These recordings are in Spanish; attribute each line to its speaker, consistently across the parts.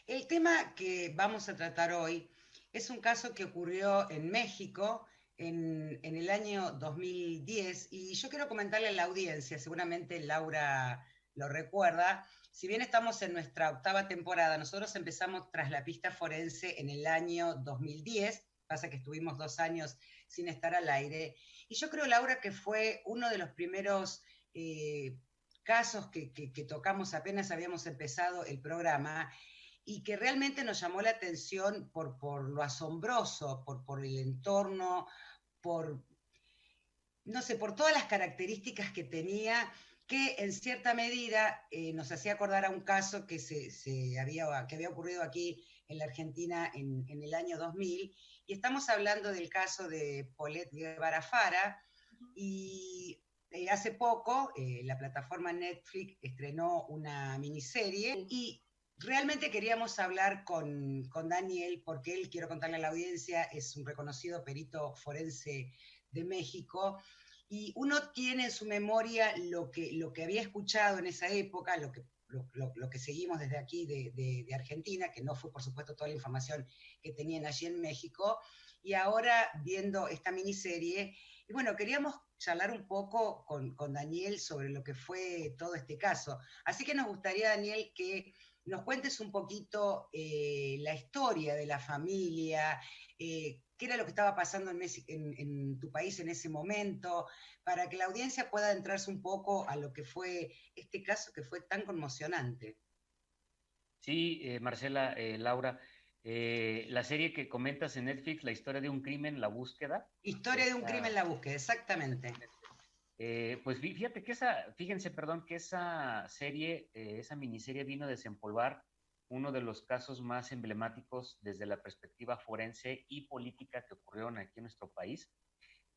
Speaker 1: El tema que vamos a tratar hoy es un caso que ocurrió en México en el año 2010 y yo quiero comentarle a la audiencia, seguramente Laura lo recuerda, si bien estamos en nuestra octava temporada, nosotros empezamos tras la pista forense en el año 2010, pasa que estuvimos 2 años sin estar al aire, y yo creo, Laura, que fue uno de los primeros casos que tocamos apenas habíamos empezado el programa y que realmente nos llamó la atención por lo asombroso, por el entorno, por, no sé, por todas las características que tenía, que en cierta medida nos hacía acordar a un caso que había ocurrido aquí en la Argentina en el año 2000, y estamos hablando del caso de Paulette Guevara Fara, y hace poco la plataforma Netflix estrenó una miniserie y realmente queríamos hablar con Daniel porque él, quiero contarle a la audiencia, es un reconocido perito forense de México y uno tiene en su memoria lo que había escuchado en esa época, lo que seguimos desde aquí de Argentina, que no fue por supuesto toda la información que tenían allí en México, y ahora viendo esta miniserie, y bueno, queríamos charlar un poco con Daniel sobre lo que fue todo este caso. Así que nos gustaría, Daniel, que nos cuentes un poquito la historia de la familia, qué era lo que estaba pasando en tu país en ese momento, para que la audiencia pueda adentrarse un poco a lo que fue este caso que fue tan conmocionante.
Speaker 2: Sí, Marcela, Laura, la serie que comentas en Netflix, La historia de un crimen, La búsqueda,
Speaker 1: Historia de un crimen en
Speaker 2: esta,
Speaker 1: la búsqueda, exactamente.
Speaker 2: exactamente. Pues fíjate que fíjense, perdón, que esa serie, esa miniserie vino a desempolvar uno de los casos más emblemáticos desde la perspectiva forense y política que ocurrieron aquí en nuestro país.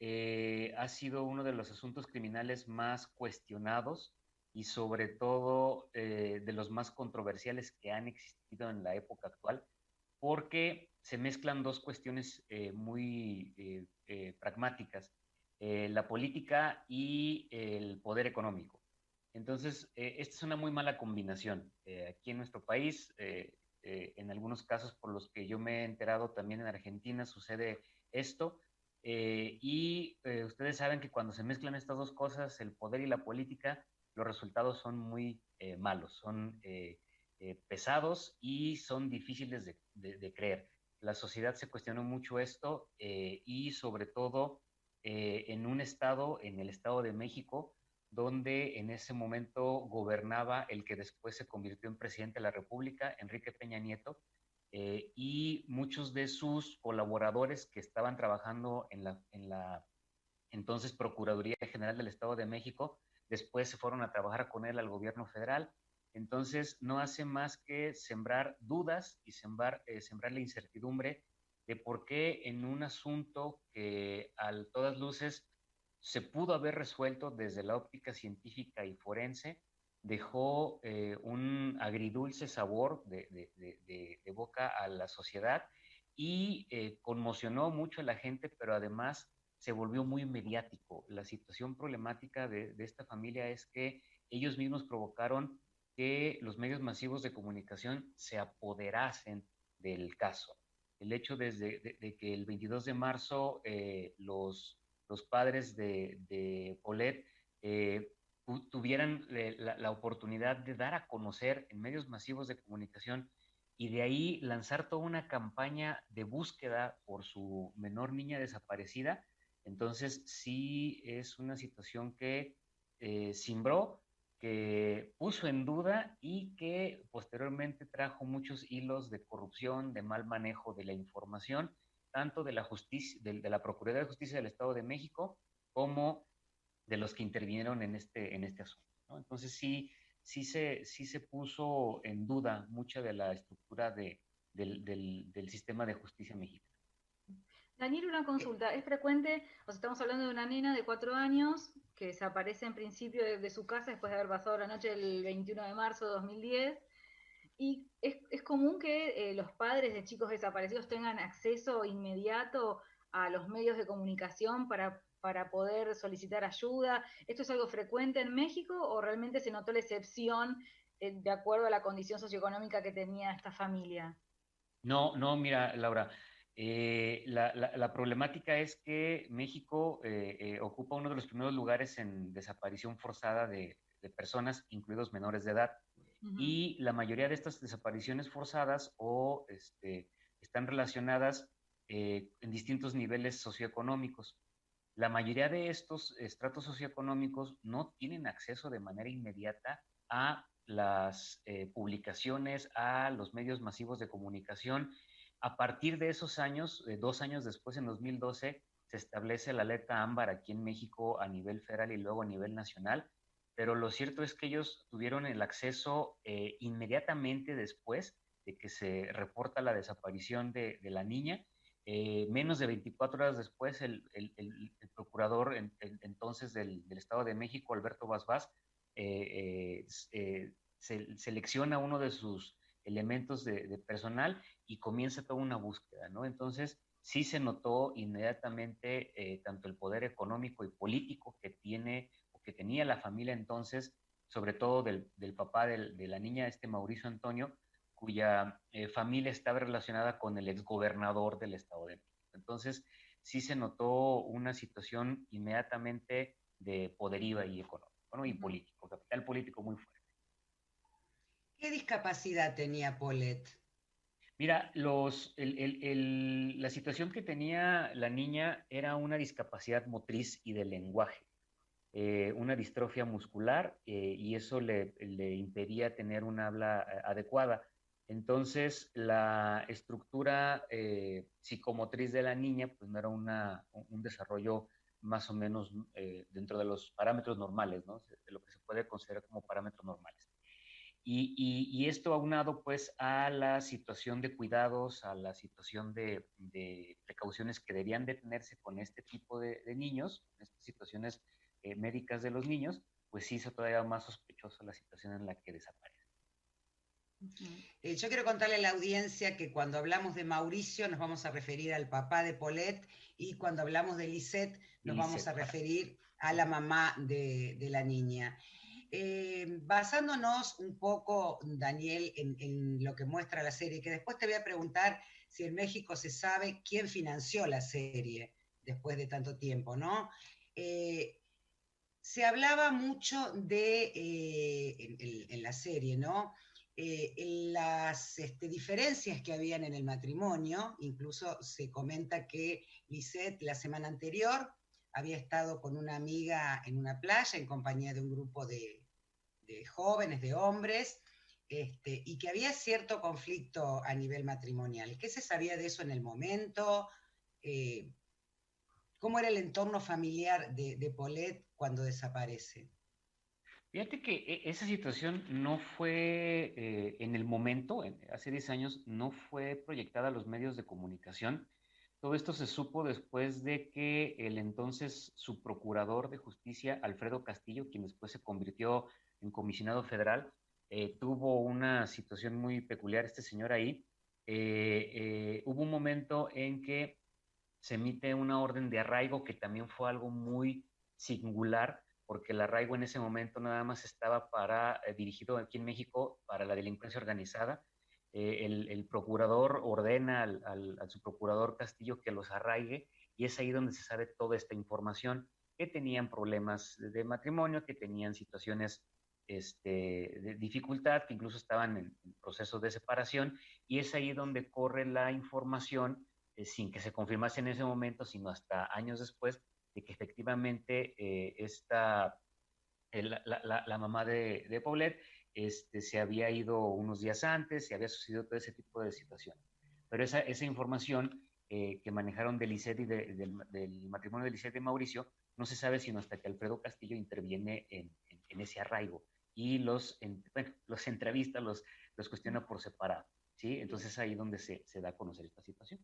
Speaker 2: Ha sido uno de los asuntos criminales más cuestionados y sobre todo de los más controversiales que han existido en la época actual, porque se mezclan dos cuestiones muy pragmáticas, la política y el poder económico. Entonces, esta es una muy mala combinación. Aquí en nuestro país, en algunos casos por los que yo me he enterado, también en Argentina sucede esto. Ustedes saben que cuando se mezclan estas dos cosas, el poder y la política, los resultados son muy malos, son pesados y son difíciles de creer. La sociedad se cuestionó mucho esto y sobre todo en un estado, en el Estado de México, donde en ese momento gobernaba el que después se convirtió en presidente de la República, Enrique Peña Nieto, y muchos de sus colaboradores que estaban trabajando en la entonces Procuraduría General del Estado de México, después se fueron a trabajar con él al gobierno federal. Entonces no hace más que sembrar dudas y sembrar la incertidumbre de por qué en un asunto que a todas luces se pudo haber resuelto desde la óptica científica y forense, dejó un agridulce sabor de boca a la sociedad y conmocionó mucho a la gente, pero además se volvió muy mediático. La situación problemática de esta familia es que ellos mismos provocaron que los medios masivos de comunicación se apoderasen del caso. El hecho de que el 22 de marzo los padres de Paulette tuvieran la oportunidad de dar a conocer en medios masivos de comunicación y de ahí lanzar toda una campaña de búsqueda por su menor niña desaparecida. Entonces sí es una situación que cimbró, que puso en duda y que posteriormente trajo muchos hilos de corrupción, de mal manejo de la información, tanto de la justicia, de la Procuraduría de Justicia del Estado de México, como de los que intervinieron en este asunto, ¿no? Entonces sí se puso en duda mucha de la estructura del sistema de justicia mexicano.
Speaker 3: Daniel, una consulta. ¿Es frecuente, o sea, estamos hablando de una nena de 4 años que desaparece en principio de su casa después de haber pasado la noche del 21 de marzo de 2010? ¿Y es común que los padres de chicos desaparecidos tengan acceso inmediato a los medios de comunicación para poder solicitar ayuda? ¿Esto es algo frecuente en México o realmente se notó la excepción de acuerdo a la condición socioeconómica que tenía esta familia.
Speaker 2: No, no, mira, Laura, la problemática es que México ocupa uno de los primeros lugares en desaparición forzada de personas, incluidos menores de edad.
Speaker 3: Ujú.
Speaker 2: Y la mayoría de estas desapariciones forzadas están relacionadas en distintos niveles socioeconómicos. La mayoría de estos estratos socioeconómicos no tienen acceso de manera inmediata a las publicaciones, a los medios masivos de comunicación. A partir de esos años, 2 años después, en 2012, se establece la alerta ámbar aquí en México a nivel federal y luego a nivel nacional, pero lo cierto es que ellos tuvieron el acceso inmediatamente después de que se reporta la desaparición de la niña. Menos de 24 horas después, el procurador entonces del Estado de México, Alberto Basbás, selecciona uno de sus elementos de personal y comienza toda una búsqueda, ¿no? Entonces, sí se notó inmediatamente tanto el poder económico y político que tiene o que tenía la familia entonces, sobre todo del papá de la niña, Mauricio Antonio, cuya familia estaba relacionada con el exgobernador del Estado de México. Entonces, sí se notó una situación inmediatamente de poderío y económico, ¿no? Y político, capital político muy fuerte.
Speaker 1: ¿Qué discapacidad tenía Paulette?
Speaker 2: Mira, la situación que tenía la niña era una discapacidad motriz y de lenguaje, una distrofia muscular, y eso le impedía tener un habla adecuada. Entonces, la estructura psicomotriz de la niña pues no era un desarrollo más o menos dentro de los parámetros normales, ¿no? De lo que se puede considerar como parámetros normales. Y esto aunado pues a la situación de cuidados, a la situación de precauciones que debían de tenerse con este tipo de niños, en estas situaciones médicas de los niños, pues sí hizo todavía más sospechosa la situación en la que desaparece.
Speaker 1: Yo quiero contarle a la audiencia que cuando hablamos de Mauricio nos vamos a referir al papá de Paulette, y cuando hablamos de Lisette nos vamos a referir a la mamá de la niña. Basándonos un poco, Daniel, en lo que muestra la serie, que después te voy a preguntar si en México se sabe quién financió la serie después de tanto tiempo, ¿no? Se hablaba mucho en la serie, ¿no? Las diferencias que habían en el matrimonio. Incluso se comenta que Lisette la semana anterior había estado con una amiga en una playa en compañía de un grupo de jóvenes, de hombres, y que había cierto conflicto a nivel matrimonial. ¿Qué se sabía de eso en el momento? ¿Cómo era el entorno familiar de Paulette cuando desaparece?
Speaker 2: Fíjate que esa situación no fue en el momento, hace 10 años, no fue proyectada a los medios de comunicación. Todo esto se supo después de que el entonces subprocurador de justicia, Alfredo Castillo, quien después se convirtió en comisionado federal, tuvo una situación muy peculiar este señor ahí. Hubo un momento en que se emite una orden de arraigo que también fue algo muy singular, porque el arraigo en ese momento nada más estaba dirigido aquí en México para la delincuencia organizada. El procurador ordena al subprocurador Castillo que los arraigue, y es ahí donde se sabe toda esta información, que tenían problemas de matrimonio, que tenían situaciones de dificultad, que incluso estaban en procesos de separación, y es ahí donde corre la información sin que se confirmase en ese momento, sino hasta años después, de que efectivamente la mamá de Paulette se había ido unos días antes, se había sucedido todo ese tipo de situaciones. Pero esa información que manejaron de Lisette y del matrimonio de Lisette y Mauricio no se sabe sino hasta que Alfredo Castillo interviene en ese arraigo y los entrevista, los cuestiona por separado. ¿Sí? Entonces ahí donde se da a conocer esta situación.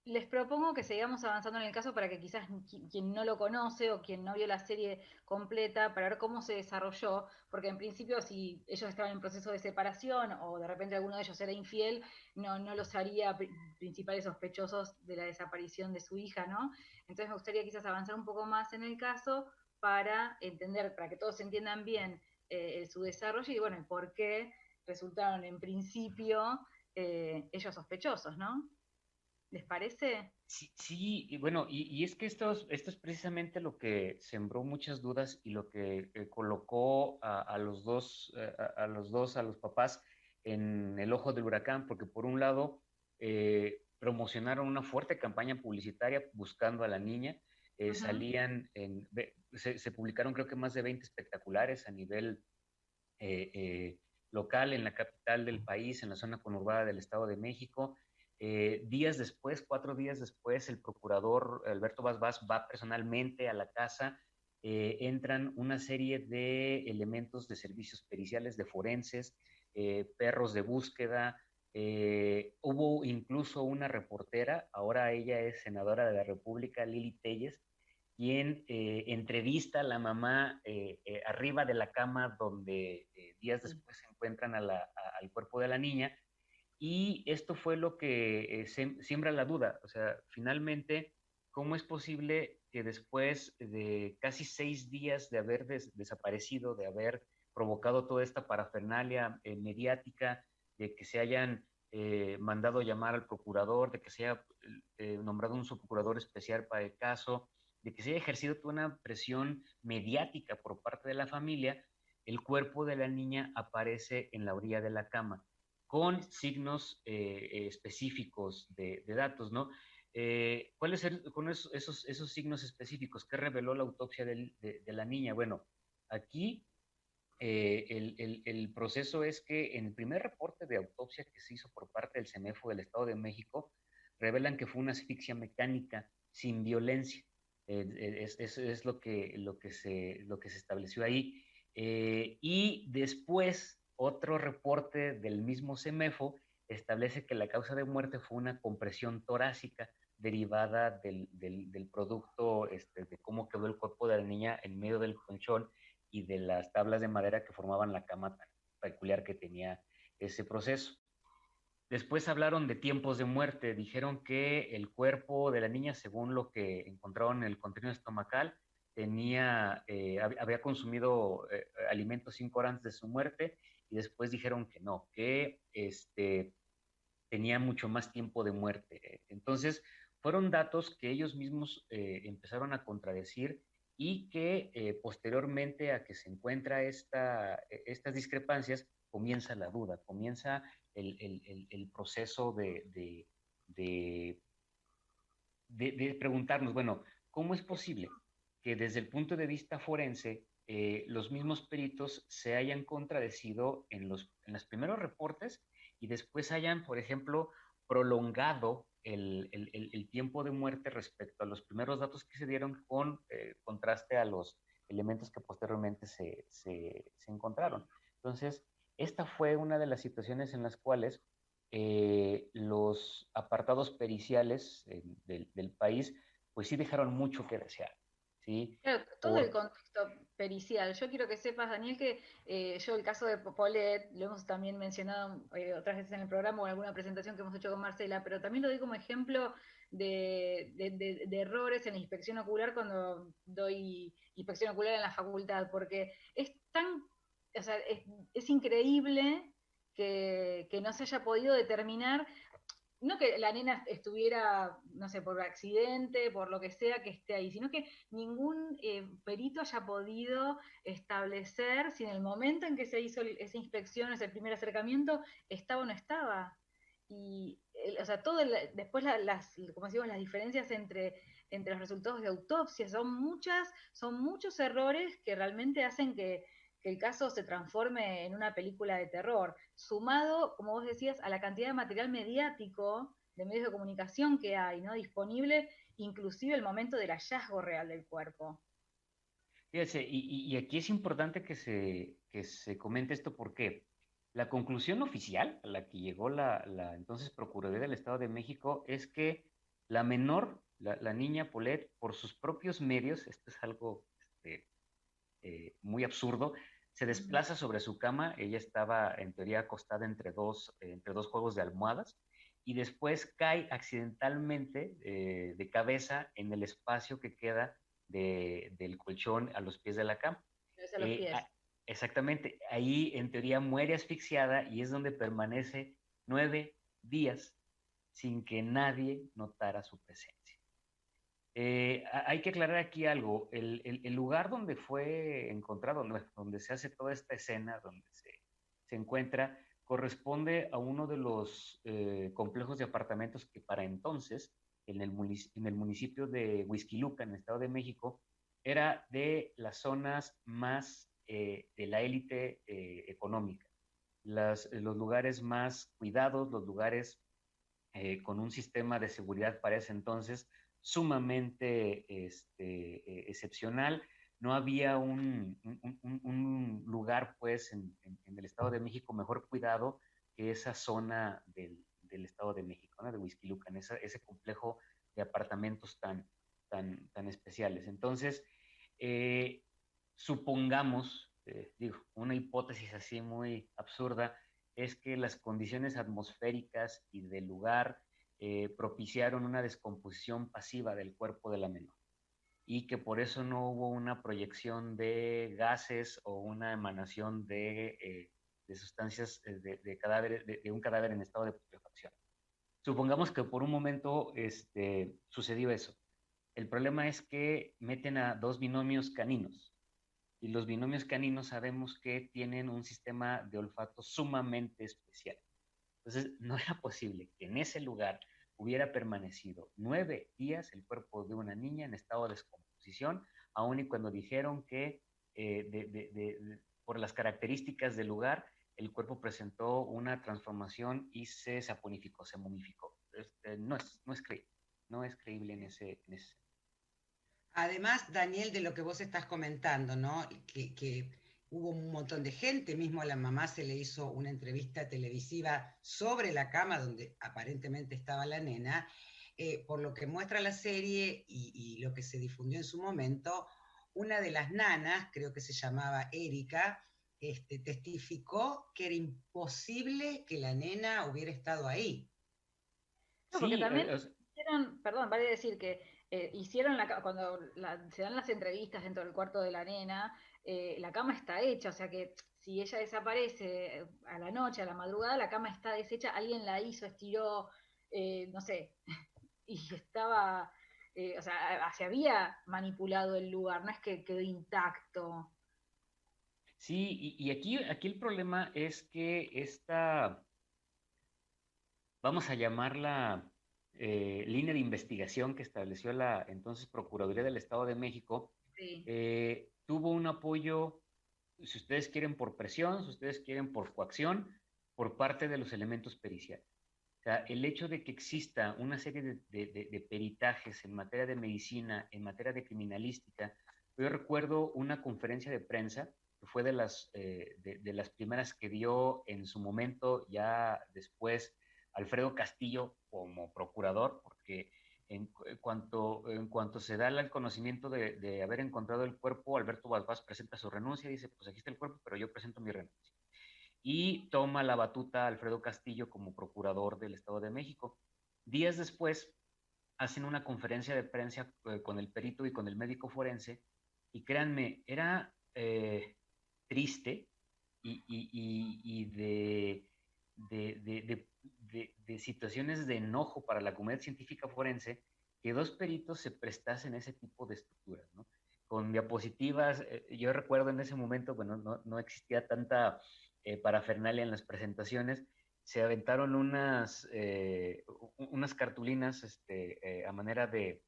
Speaker 3: Les propongo que sigamos avanzando en el caso para que quizás quien no lo conoce o quien no vio la serie completa, para ver cómo se desarrolló, porque en principio si ellos estaban en proceso de separación o de repente alguno de ellos era infiel, no los haría principales sospechosos de la desaparición de su hija, ¿no? Entonces me gustaría quizás avanzar un poco más en el caso para entender, para que todos entiendan bien su desarrollo y bueno, por qué resultaron en principio ellos sospechosos, ¿no? ¿Les parece?
Speaker 2: Sí, sí, y bueno, y es que esto es precisamente lo que sembró muchas dudas y lo que colocó a los dos, a los papás en el ojo del huracán, porque por un lado promocionaron una fuerte campaña publicitaria buscando a la niña, se publicaron creo que más de 20 espectaculares a nivel eh, eh, local en la capital del país, en la zona conurbada del Estado de México. Días después, 4 días después, el procurador Alberto Basbás va personalmente a la casa. Entran una serie de elementos de servicios periciales, de forenses, perros de búsqueda. Hubo incluso una reportera, ahora ella es senadora de la República, Lili Telles, quien entrevista a la mamá arriba de la cama donde días después se encuentran al cuerpo de la niña. Y esto fue lo que siembra la duda. O sea, finalmente, ¿cómo es posible que después de casi 6 días de haber desaparecido, de haber provocado toda esta parafernalia mediática, de que se hayan mandado llamar al procurador, de que se haya nombrado un subprocurador especial para el caso, de que se haya ejercido toda una presión mediática por parte de la familia, el cuerpo de la niña aparece en la orilla de la cama con signos específicos de datos, ¿no? ¿Cuáles con esos signos específicos? ¿Qué reveló la autopsia de la niña? Bueno, aquí el proceso es que en el primer reporte de autopsia que se hizo por parte del CEMEFO del Estado de México, revelan que fue una asfixia mecánica sin violencia. Es lo que se estableció ahí. Y después, otro reporte del mismo CEMEFO establece que la causa de muerte fue una compresión torácica derivada del producto, de cómo quedó el cuerpo de la niña en medio del colchón y de las tablas de madera que formaban la cama tan peculiar que tenía ese proceso. Después hablaron de tiempos de muerte, dijeron que el cuerpo de la niña, según lo que encontraron en el contenido estomacal, había consumido alimentos 5 horas antes de su muerte, y después dijeron que no, que tenía mucho más tiempo de muerte. Entonces, fueron datos que ellos mismos empezaron a contradecir y que posteriormente a que se encuentra estas discrepancias, comienza la duda, comienza el proceso de preguntarnos, bueno, ¿cómo es posible que desde el punto de vista forense los mismos peritos se hayan contradecido en los primeros reportes y después hayan, por ejemplo, prolongado el tiempo de muerte respecto a los primeros datos que se dieron con contraste a los elementos que posteriormente se encontraron? Entonces, esta fue una de las situaciones en las cuales los apartados periciales del país, pues sí dejaron mucho que desear, ¿sí?
Speaker 3: Claro, todo el contexto pericial. Yo quiero que sepas, Daniel, que yo el caso de Polet lo hemos también mencionado otras veces en el programa o en alguna presentación que hemos hecho con Marcela, pero también lo doy como ejemplo de errores en la inspección ocular cuando doy inspección ocular en la facultad, porque es tan, o sea, es increíble que no se haya podido determinar, no que la nena estuviera, no sé, por accidente, por lo que sea, que esté ahí, sino que ningún perito haya podido establecer si en el momento en que se hizo esa inspección, ese primer acercamiento, estaba o no estaba. Y, o sea, después como decimos, las diferencias entre los resultados de autopsia son muchos errores que realmente hacen que el caso se transforme en una película de terror, sumado, como vos decías, a la cantidad de material mediático, de medios de comunicación que hay, ¿no? Disponible, inclusive el momento del hallazgo real del cuerpo.
Speaker 2: Fíjese, y aquí es importante que se comente esto porque la conclusión oficial a la que llegó la entonces Procuraduría del Estado de México es que la menor, la niña Polet, por sus propios medios, esto es algo muy absurdo, se desplaza sobre su cama. Ella estaba en teoría acostada entre dos juegos de almohadas, y después cae accidentalmente de cabeza en el espacio que queda del colchón a los pies de la cama.
Speaker 3: A los pies.
Speaker 2: exactamente, ahí en teoría muere asfixiada y es donde permanece 9 días sin que nadie notara su presencia. Hay que aclarar aquí algo, el lugar donde fue encontrado, donde se hace toda esta escena, donde se encuentra, corresponde a uno de los complejos de apartamentos que para entonces, en el municipio de Huixquiluca, en el Estado de México, era de las zonas más de la élite económica, los lugares más cuidados, los lugares con un sistema de seguridad para ese entonces sumamente excepcional. No había un lugar, pues, en el Estado de México mejor cuidado que esa zona del Estado de México, ¿no? De Huixquilucan, ese complejo de apartamentos tan especiales. Entonces, supongamos, digo, una hipótesis así muy absurda, es que las condiciones atmosféricas y del lugar propiciaron una descomposición pasiva del cuerpo de la menor y que por eso no hubo una proyección de gases o una emanación de sustancias de un cadáver en estado de putrefacción. Supongamos que por un momento sucedió eso. El problema es que meten a 2 binomios caninos y los binomios caninos sabemos que tienen un sistema de olfato sumamente especial. Entonces, no era posible que en ese lugar hubiera permanecido 9 días el cuerpo de una niña en estado de descomposición, aun y cuando dijeron que por las características del lugar, el cuerpo presentó una transformación y se saponificó, se momificó. No es creíble en ese sentido.
Speaker 1: Además, Daniel, de lo que vos estás comentando, ¿no? Que hubo un montón de gente, mismo a la mamá se le hizo una entrevista televisiva sobre la cama donde aparentemente estaba la nena, por lo que muestra la serie y lo que se difundió en su momento, una de las nanas, creo que se llamaba Erika, testificó que era imposible que la nena hubiera estado ahí.
Speaker 3: No, porque
Speaker 2: Sí,
Speaker 3: también hicieron, perdón, vale decir que hicieron cuando se dan las entrevistas dentro del cuarto de la nena, la cama está hecha, o sea que si ella desaparece a la noche, a la madrugada, la cama está deshecha, alguien la hizo, estiró, no sé, y estaba, o sea, se había manipulado el lugar, no es que quedó intacto.
Speaker 2: sí, y aquí el problema es que vamos a llamarla línea de investigación que estableció la entonces Procuraduría del Estado de México,
Speaker 3: Sí.
Speaker 2: tuvo un apoyo, si ustedes quieren por presión, si ustedes quieren por coacción, por parte de los elementos periciales. O sea, el hecho de que exista una serie de peritajes en materia de medicina, en materia de criminalística. Yo recuerdo una conferencia de prensa que fue de las primeras que dio en su momento, ya después, Alfredo Castillo como procurador, porque en cuanto se da el conocimiento de haber encontrado el cuerpo, Alberto Balbás presenta su renuncia y dice, pues aquí está el cuerpo, pero yo presento mi renuncia. Y toma la batuta Alfredo Castillo como procurador del Estado de México. Días después hacen una conferencia de prensa con el perito y con el médico forense y créanme, era triste y de situaciones de enojo para la comunidad científica forense que 2 peritos se prestasen a ese tipo de estructuras, ¿no? Con diapositivas, yo recuerdo en ese momento, bueno, no existía tanta parafernalia en las presentaciones, se aventaron unas cartulinas a manera de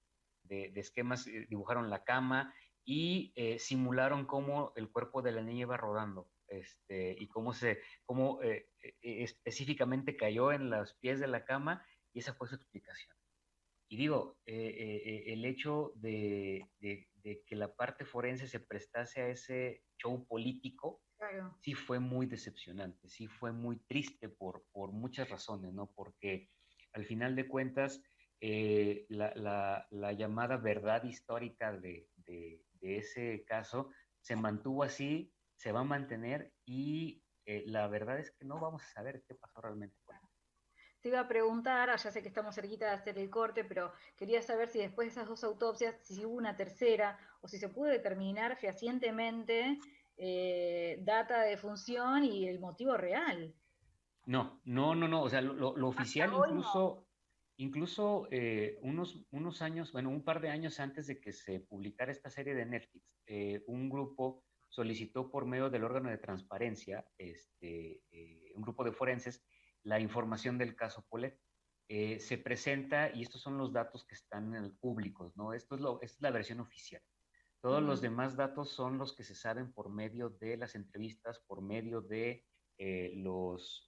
Speaker 2: esquemas, dibujaron la cama y simularon cómo el cuerpo de la niña iba rodando y cómo específicamente cayó en los pies de la cama y esa fue su explicación. Y digo, el hecho de que la parte forense se prestase a ese show político,
Speaker 3: Claro.
Speaker 2: sí fue muy decepcionante, sí fue muy triste por muchas razones, ¿no? Porque al final de cuentas, la llamada verdad histórica de ese caso se mantuvo así, se va a mantener y la verdad es que no vamos a saber qué pasó realmente con él.
Speaker 3: Te iba a preguntar, ya sé que estamos cerquita de hacer el corte, pero quería saber si después de esas 2 autopsias, si hubo una tercera, o si se pudo determinar fehacientemente data de defunción y el motivo real.
Speaker 2: No. O sea, lo oficial
Speaker 3: Hasta hoy no.
Speaker 2: incluso unos años, bueno, un par de años antes de que se publicara esta serie de Netflix, un grupo solicitó por medio del órgano de transparencia, un grupo de forenses, la información del caso Polet. Se presenta, y estos son los datos que están públicos, ¿no? Esta es la versión oficial. Todos los demás datos son los que se saben por medio de las entrevistas, por medio de los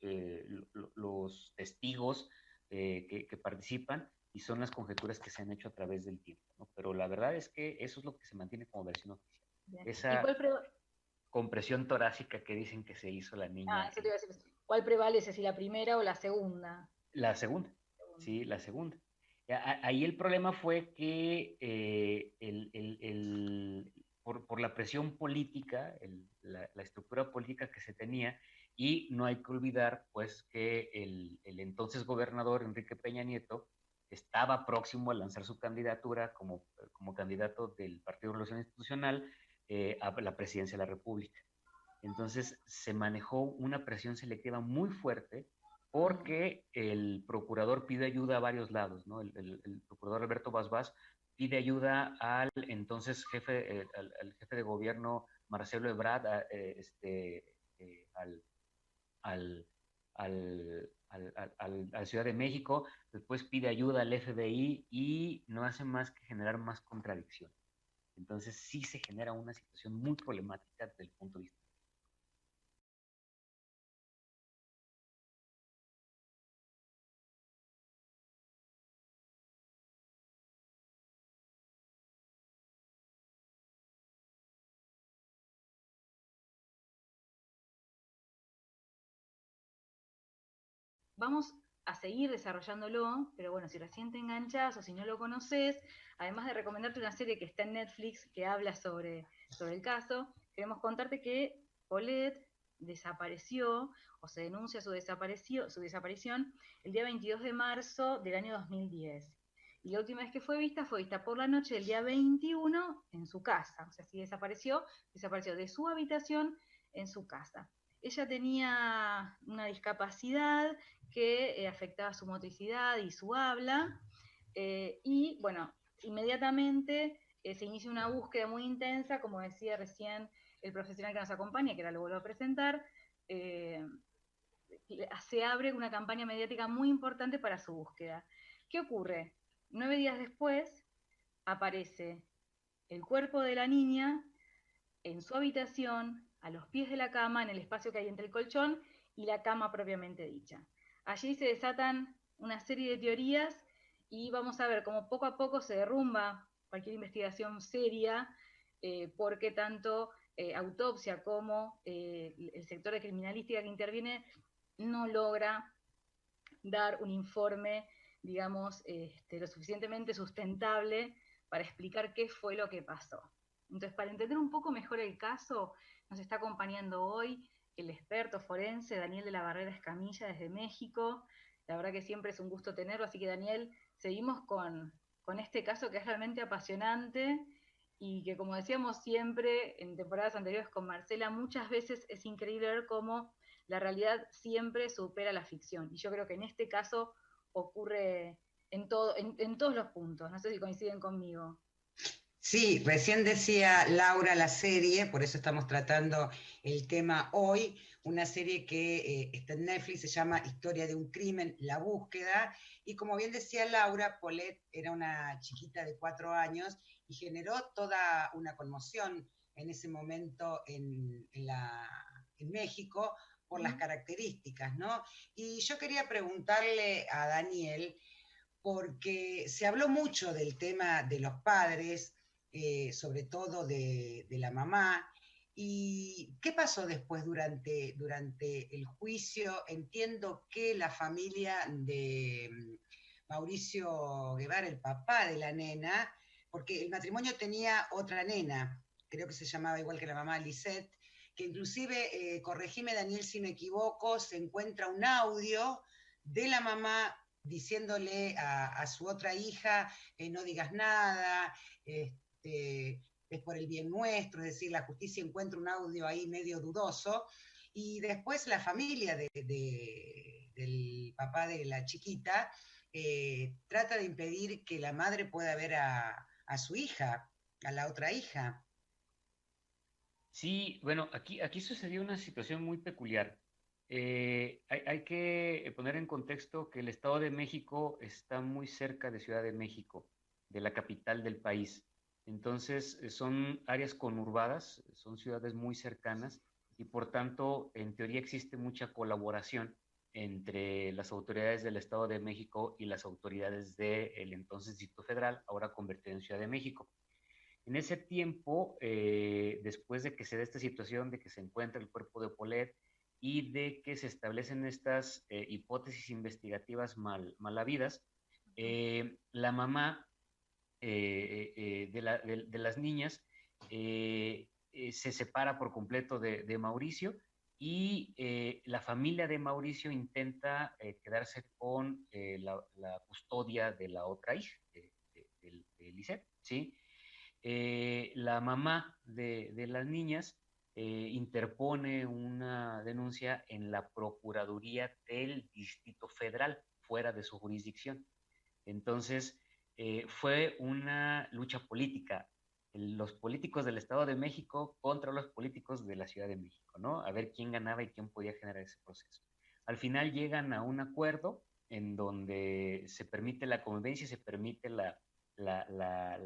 Speaker 2: testigos que participan, y son las conjeturas que se han hecho a través del tiempo, ¿no? Pero la verdad es que eso es lo que se mantiene como versión oficial.
Speaker 3: Bien. ¿Y
Speaker 2: Esa compresión torácica que dicen que se hizo la niña.
Speaker 3: eso te iba a decir. ¿Cuál prevalece, si la primera o la segunda?
Speaker 2: La segunda, sí, la segunda. Ahí el problema fue que por la presión política, la estructura política que se tenía, y no hay que olvidar pues que el entonces gobernador Enrique Peña Nieto estaba próximo a lanzar su candidatura como candidato del Partido de Revolución Institucional a la presidencia de la República. Entonces se manejó una presión selectiva muy fuerte, porque el procurador pide ayuda a varios lados, ¿no? El procurador Alberto Basbás pide ayuda al entonces jefe, al jefe de gobierno Marcelo Ebrard, al Ciudad de México. Después pide ayuda al FBI y no hace más que generar más contradicciones. Entonces sí se genera una situación muy problemática desde el punto de vista.
Speaker 3: Vamos a seguir desarrollándolo, pero bueno, si recién te enganchás o si no lo conoces, además de recomendarte una serie que está en Netflix que habla sobre el caso, queremos contarte que Paulette desapareció, o se denuncia su desaparición el día 22 de marzo del año 2010. Y la última vez que fue vista por la noche del día 21 en su casa. O sea, si desapareció de su habitación en su casa. Ella tenía una discapacidad que afectaba su motricidad y su habla, y bueno, inmediatamente se inicia una búsqueda muy intensa, como decía recién el profesional que nos acompaña, que ahora lo vuelvo a presentar. Se abre una campaña mediática muy importante para su búsqueda. ¿Qué ocurre? 9 días después aparece el cuerpo de la niña en su habitación, a los pies de la cama, en el espacio que hay entre el colchón y la cama propiamente dicha. Allí se desatan una serie de teorías y vamos a ver cómo poco a poco se derrumba cualquier investigación seria, porque tanto autopsia como el sector de criminalística que interviene no logra dar un informe, digamos, lo suficientemente sustentable para explicar qué fue lo que pasó. Entonces, para entender un poco mejor el caso, nos está acompañando hoy el experto forense Daniel de la Barrera Escamilla desde México. La verdad que siempre es un gusto tenerlo, así que Daniel, seguimos con este caso que es realmente apasionante y que, como decíamos siempre en temporadas anteriores con Marcela, muchas veces es increíble ver cómo la realidad siempre supera la ficción. Y yo creo que en este caso ocurre en todos los puntos. No sé si coinciden conmigo.
Speaker 1: Sí, recién decía Laura la serie, por eso estamos tratando el tema hoy, una serie que está en Netflix, se llama Historia de un crimen, La búsqueda, y como bien decía Laura, Paulette era una chiquita de 4 años y generó toda una conmoción en ese momento en México por las características, ¿no? Y yo quería preguntarle a Daniel, porque se habló mucho del tema de los padres, sobre todo de la mamá. ¿Y qué pasó después durante el juicio? Entiendo que la familia de Mauricio Guevara, el papá de la nena, porque el matrimonio tenía otra nena, creo que se llamaba igual que la mamá, Lisette, que inclusive, corregime Daniel si me equivoco, se encuentra un audio de la mamá diciéndole a su otra hija, no digas nada, es por el bien nuestro, es decir, la justicia encuentra un audio ahí medio dudoso, y después la familia del papá de la chiquita trata de impedir que la madre pueda ver a su hija, a la otra hija.
Speaker 2: Sí, bueno, aquí sucedió una situación muy peculiar. Hay que poner en contexto que el Estado de México está muy cerca de Ciudad de México, de la capital del país. Entonces, son áreas conurbadas, son ciudades muy cercanas y por tanto, en teoría existe mucha colaboración entre las autoridades del Estado de México y las autoridades del entonces Distrito Federal, ahora convertido en Ciudad de México. En ese tiempo, después de que se dé esta situación de que se encuentra el cuerpo de Polet y de que se establecen estas hipótesis investigativas mal habidas, la mamá de las niñas se separa por completo de Mauricio y la familia de Mauricio intenta quedarse con la custodia de la otra hija, de Lisette, ¿sí? La mamá de las niñas interpone una denuncia en la Procuraduría del Distrito Federal, fuera de su jurisdicción. Entonces, fue una lucha política, los políticos del Estado de México contra los políticos de la Ciudad de México, ¿no? A ver quién ganaba y quién podía generar ese proceso. Al final llegan a un acuerdo en donde se permite la convivencia y se permite la, la, la,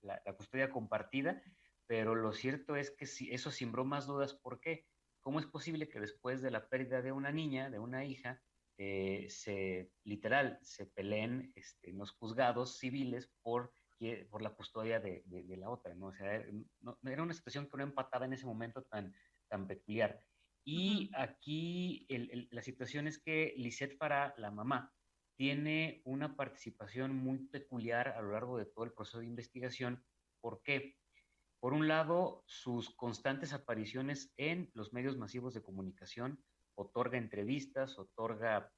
Speaker 2: la custodia compartida, pero lo cierto es que eso sembró más dudas. ¿Por qué? ¿Cómo es posible que después de la pérdida de una niña, de una hija, literal, se peleen en los juzgados civiles por la custodia de la otra, ¿no? O sea, no, era una situación que no empataba en ese momento tan peculiar. Y aquí la situación es que Lisette Farah, la mamá, tiene una participación muy peculiar a lo largo de todo el proceso de investigación. ¿Por qué? Por un lado, sus constantes apariciones en los medios masivos de comunicación, otorga entrevistas, otorga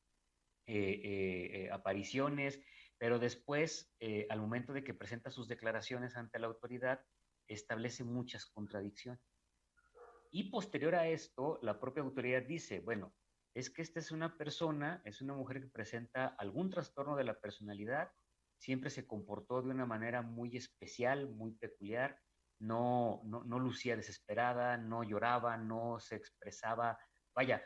Speaker 2: apariciones, pero después, al momento de que presenta sus declaraciones ante la autoridad, establece muchas contradicciones. Y posterior a esto, la propia autoridad dice, bueno, es que esta es una persona, es una mujer que presenta algún trastorno de la personalidad, siempre se comportó de una manera muy especial, muy peculiar, no lucía desesperada, no lloraba, no se expresaba, vaya,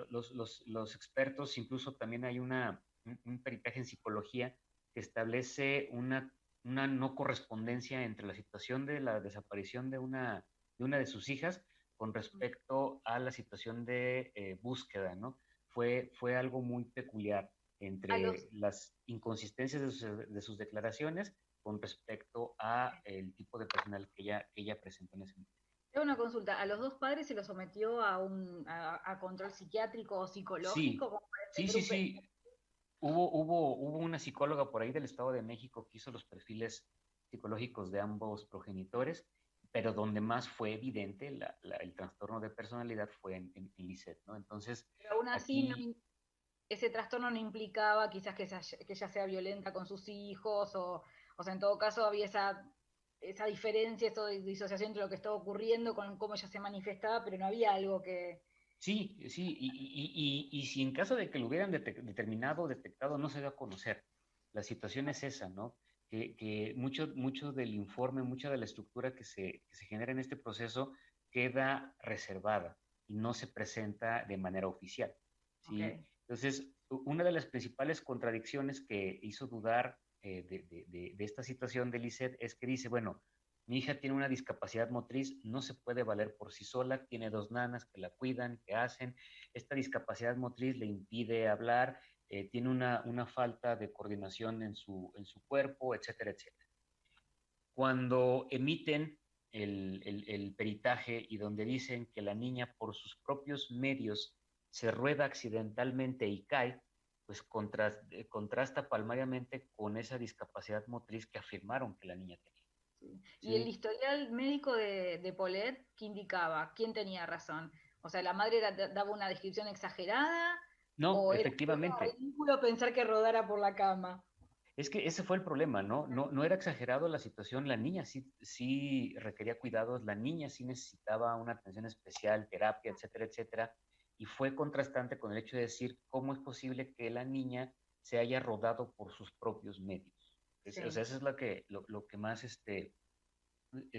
Speaker 2: los expertos, incluso también hay un peritaje en psicología que establece una no correspondencia entre la situación de la desaparición de una de sus hijas con respecto a la situación de búsqueda, ¿no? Fue algo muy peculiar entre las inconsistencias de sus declaraciones con respecto a el tipo de personal que ella presentó en ese momento.
Speaker 3: Tengo una consulta. ¿A los dos padres se los sometió a control psiquiátrico o psicológico?
Speaker 2: Sí,
Speaker 3: Como este
Speaker 2: sí, sí,
Speaker 3: grupo.
Speaker 2: sí. Hubo una psicóloga por ahí del Estado de México que hizo los perfiles psicológicos de ambos progenitores, pero donde más fue evidente el trastorno de personalidad fue en Lisette, ¿no? Entonces,
Speaker 3: Pero aún así,
Speaker 2: aquí
Speaker 3: ese trastorno no implicaba quizás que ella sea violenta con sus hijos, o sea, en todo caso había esa diferencia, esa disociación entre lo que estaba ocurriendo con cómo ella se manifestaba, pero no había algo que...
Speaker 2: sí, sí, y si en caso de que lo hubieran determinado o detectado, no se dio a conocer. La situación es esa, ¿no? Que mucho del informe, mucha de la estructura que se genera en este proceso queda reservada y no se presenta de manera oficial, ¿sí?
Speaker 3: Okay.
Speaker 2: Entonces, una de las principales contradicciones que hizo dudar de esta situación de Lisette es que dice, bueno, mi hija tiene una discapacidad motriz, no se puede valer por sí sola, tiene dos nanas que la cuidan, que hacen. Esta discapacidad motriz le impide hablar, tiene una falta de coordinación en su cuerpo, etcétera, etcétera. Cuando emiten el peritaje y donde dicen que la niña por sus propios medios se rueda accidentalmente y cae, pues contrasta palmariamente con esa discapacidad motriz que afirmaron que la niña tenía.
Speaker 3: Sí. Y el
Speaker 2: ¿Sí?
Speaker 3: historial médico de Paulette, ¿qué indicaba? ¿Quién tenía razón? O sea, ¿la madre daba una descripción exagerada
Speaker 2: No,
Speaker 3: o era
Speaker 2: efectivamente.
Speaker 3: ridículo pensar que rodara por la cama?
Speaker 2: Es que ese fue el problema, ¿no? No era exagerado la situación, la niña sí requería cuidados, la niña sí necesitaba una atención especial, terapia, etcétera, etcétera, y fue contrastante con el hecho de decir cómo es posible que la niña se haya rodado por sus propios medios.
Speaker 3: Sí.
Speaker 2: O sea, eso es lo que más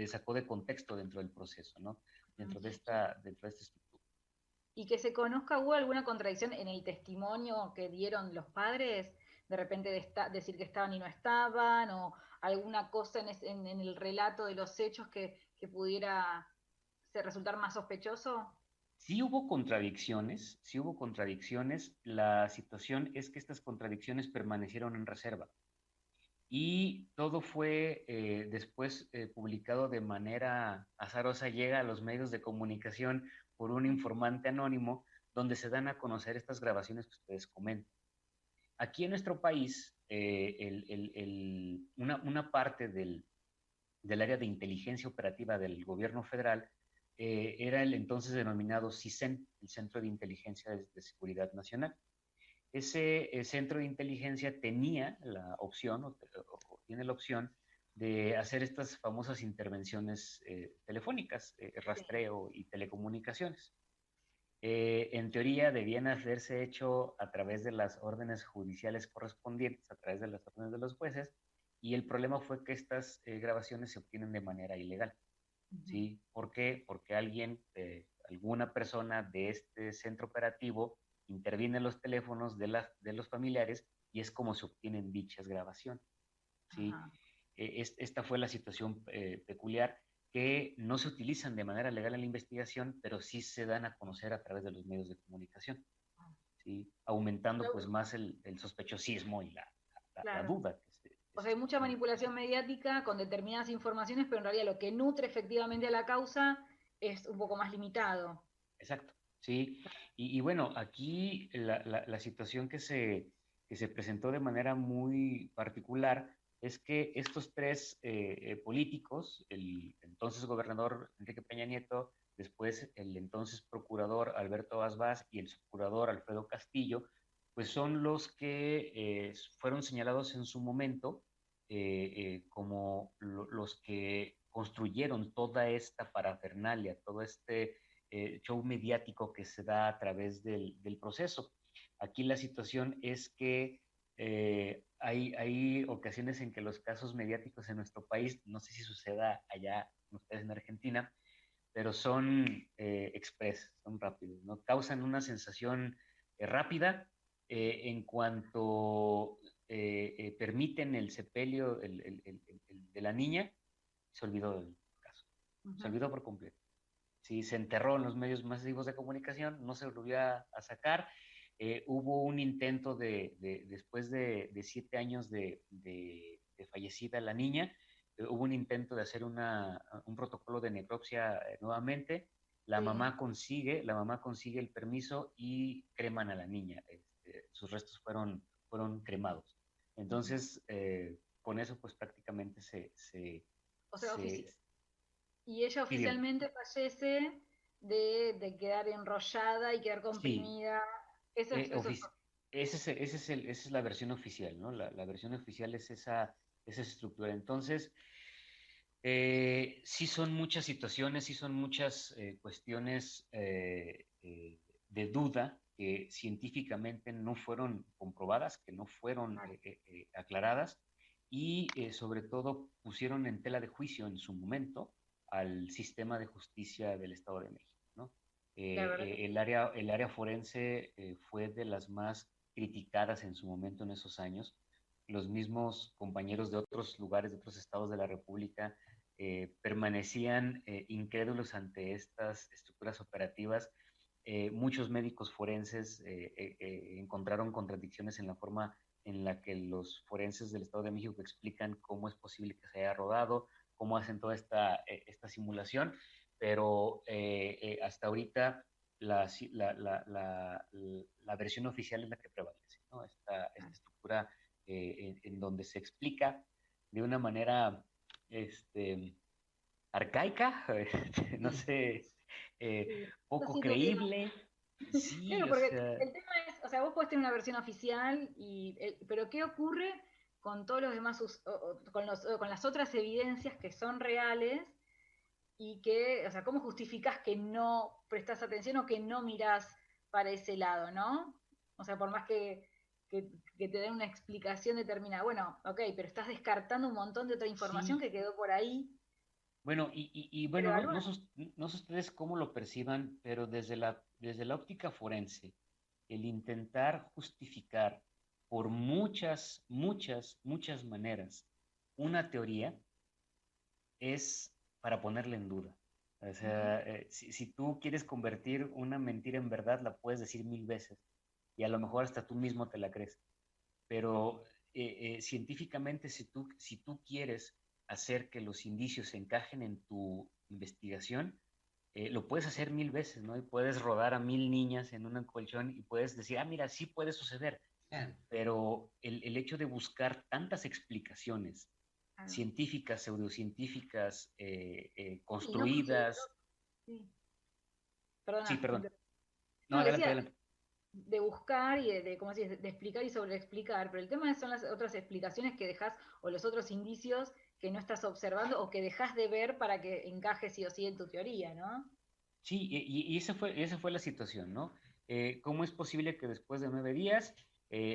Speaker 2: sacó de contexto dentro del proceso, ¿no? Dentro de esta estructura.
Speaker 3: Y que se conozca, ¿hubo alguna contradicción en el testimonio que dieron los padres? De repente decir que estaban y no estaban, o alguna cosa en el relato de los hechos que pudiera resultar más sospechoso.
Speaker 2: Sí hubo contradicciones. La situación es que estas contradicciones permanecieron en reserva. Y todo fue después publicado de manera azarosa, llega a los medios de comunicación por un informante anónimo, donde se dan a conocer estas grabaciones que ustedes comentan. Aquí en nuestro país, una parte del área de inteligencia operativa del gobierno federal era el entonces denominado CISEN, el Centro de Inteligencia de Seguridad Nacional. Ese centro de inteligencia tenía la opción, o tiene la opción, de hacer estas famosas intervenciones telefónicas, rastreo y telecomunicaciones. En teoría debían haberse hecho a través de las órdenes judiciales correspondientes, a través de las órdenes de los jueces, y el problema fue que estas grabaciones se obtienen de manera ilegal. ¿Sí? ¿Por qué? Porque alguna persona de este centro operativo interviene en los teléfonos de los familiares y es como se obtienen dichas grabaciones. ¿Sí? Esta fue la situación peculiar, que no se utilizan de manera legal en la investigación, pero sí se dan a conocer a través de los medios de comunicación, ¿sí? Aumentando pues más el sospechosismo y la
Speaker 3: Claro.
Speaker 2: duda.
Speaker 3: O sea, hay mucha manipulación mediática con determinadas informaciones, pero en realidad lo que nutre efectivamente a la causa es un poco más limitado.
Speaker 2: Exacto, sí. Y bueno, aquí la situación que se presentó de manera muy particular es que estos tres políticos, el entonces gobernador Enrique Peña Nieto, después el entonces procurador Alberto Vaz y el subprocurador Alfredo Castillo, pues son los que fueron señalados en su momento como los que construyeron toda esta parafernalia, todo este show mediático que se da a través del proceso. Aquí la situación es que hay ocasiones en que los casos mediáticos en nuestro país, no sé si suceda allá ustedes en Argentina, pero son express, son rápidos, ¿no? Causan una sensación rápida en cuanto permiten el sepelio de la niña, se olvidó del caso, se olvidó por completo. Sí, se enterró en los medios masivos de comunicación, no se volvió a sacar. Hubo un intento después de 7 años de fallecida la niña, hubo un intento de hacer un protocolo de necropsia nuevamente. La mamá consigue el permiso y creman a la niña. Sus restos fueron cremados. Entonces, con eso pues prácticamente
Speaker 3: O sea,
Speaker 2: se
Speaker 3: y ella
Speaker 2: pidió.
Speaker 3: oficialmente fallece de quedar enrollada y quedar
Speaker 2: Sí,
Speaker 3: comprimida. Eso es,
Speaker 2: eh,
Speaker 3: eso es.
Speaker 2: ofici- esa es la versión oficial, ¿no? La versión oficial es esa estructura. Entonces, sí son muchas situaciones, sí son muchas cuestiones de duda que científicamente no fueron comprobadas, que no fueron aclaradas y sobre todo pusieron en tela de juicio en su momento al sistema de justicia del Estado de México, ¿no? El área forense fue de las más criticadas en su momento en esos años. Los mismos compañeros de otros lugares, de otros estados de la República, permanecían incrédulos ante estas estructuras operativas. Muchos médicos forenses encontraron contradicciones en la forma en la que los forenses del Estado de México explican cómo es posible que se haya rodado, cómo hacen toda esta simulación, pero hasta ahorita la versión oficial es la que prevalece, ¿no? Esta estructura en donde se explica de una manera arcaica, no sé, poco creíble. Sí,
Speaker 3: Claro,
Speaker 2: o
Speaker 3: porque
Speaker 2: sea,
Speaker 3: el tema es, o sea, vos podés tener una versión oficial, pero ¿qué ocurre con todos los demás, con las otras evidencias que son reales y que, o sea, ¿cómo justificás que no prestás atención o que no mirás para ese lado, ¿no? O sea, por más que te den una explicación determinada. Bueno, ok, pero estás descartando un montón de otra información
Speaker 2: Sí,
Speaker 3: que quedó por ahí.
Speaker 2: bueno,
Speaker 3: Pero
Speaker 2: bueno,
Speaker 3: evalúa.
Speaker 2: no sé ustedes cómo lo perciban, pero desde la óptica forense, el intentar justificar por muchas maneras una teoría es para ponerla en duda. O sea, si tú quieres convertir una mentira en verdad, la puedes decir 1000 veces y a lo mejor hasta tú mismo te la crees. Pero científicamente, si tú quieres hacer que los indicios se encajen en tu investigación, lo puedes hacer 1000 veces, ¿no? Y puedes rodar a 1000 niñas en un colchón y puedes decir, ah, mira, sí puede suceder.
Speaker 1: Claro.
Speaker 2: Pero el hecho de buscar tantas explicaciones
Speaker 3: Ah,
Speaker 2: científicas, pseudocientíficas,
Speaker 3: y no,
Speaker 2: construidas.
Speaker 3: sí,
Speaker 2: Sí,
Speaker 3: perdona.
Speaker 2: perdón. No,
Speaker 3: No,
Speaker 2: adelante,
Speaker 3: decía,
Speaker 2: adelante.
Speaker 3: de buscar y ¿cómo se dice? De explicar y sobreexplicar, pero el tema son las otras explicaciones que dejas o los otros indicios que no estás observando o que dejas de ver para que encaje sí o sí en tu teoría, ¿no?
Speaker 2: Sí, y esa fue la situación, ¿no? ¿Cómo es posible que después de 9 días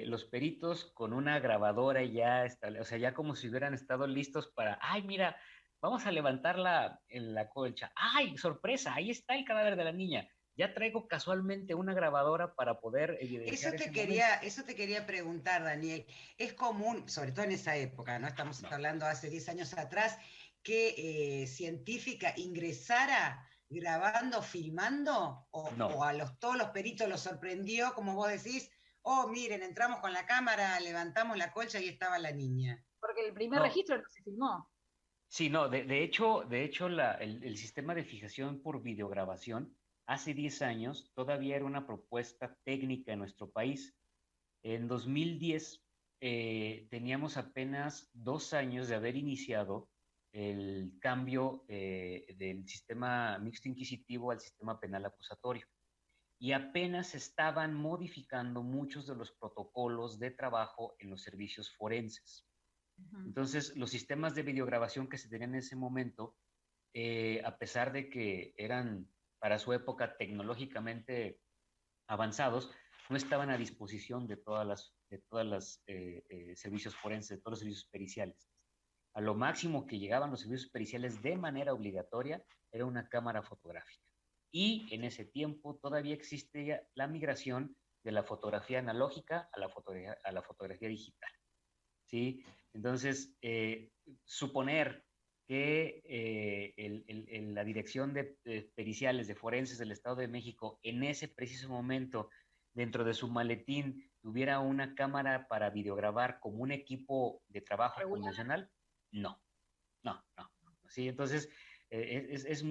Speaker 2: los peritos con una grabadora ya, o sea, ya como si hubieran estado listos para, ay, mira, vamos a levantar la colcha, ay, sorpresa, ahí está el cadáver de la niña, ya traigo casualmente una grabadora para poder evidenciar ese momento.
Speaker 1: Eso te quería preguntar, Daniel. Es común, sobre todo en esa época, ¿no? Estamos
Speaker 2: No,
Speaker 1: hablando hace 10 años atrás, que científica ingresara grabando, filmando,
Speaker 2: no,
Speaker 1: o a todos los peritos los sorprendió, como vos decís, oh, miren, entramos con la cámara, levantamos la colcha y estaba la niña.
Speaker 3: Porque el primer
Speaker 2: no,
Speaker 3: registro no se filmó.
Speaker 2: sí, no, de hecho el sistema de fijación por videograbación hace 10 años todavía era una propuesta técnica en nuestro país. En 2010 teníamos apenas 2 años de haber iniciado el cambio del sistema mixto inquisitivo al sistema penal acusatorio y apenas estaban modificando muchos de los protocolos de trabajo en los servicios forenses.
Speaker 3: Ujú.
Speaker 2: Entonces, los sistemas de videograbación que se tenían en ese momento, a pesar de que eran para su época tecnológicamente avanzados, no estaban a disposición de todas las servicios forenses, de todos los servicios periciales. A lo máximo que llegaban los servicios periciales de manera obligatoria era una cámara fotográfica. Y en ese tiempo todavía existía la migración de la fotografía analógica a la fotografía digital. ¿Sí? Entonces, suponer que la Dirección de Periciales de Forenses del Estado de México en ese preciso momento, dentro de su maletín, tuviera una cámara para videograbar como un equipo de trabajo
Speaker 3: Regular.
Speaker 2: convencional, no, no. ¿Sí? Entonces, es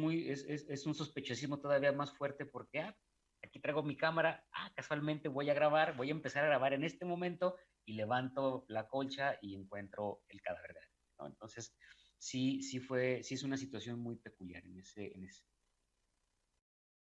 Speaker 2: un sospechosismo todavía más fuerte porque, aquí traigo mi cámara, casualmente voy a grabar, voy a empezar a grabar en este momento y levanto la colcha y encuentro el cadáver de alguien, ¿no? Entonces, sí es una situación muy peculiar en ese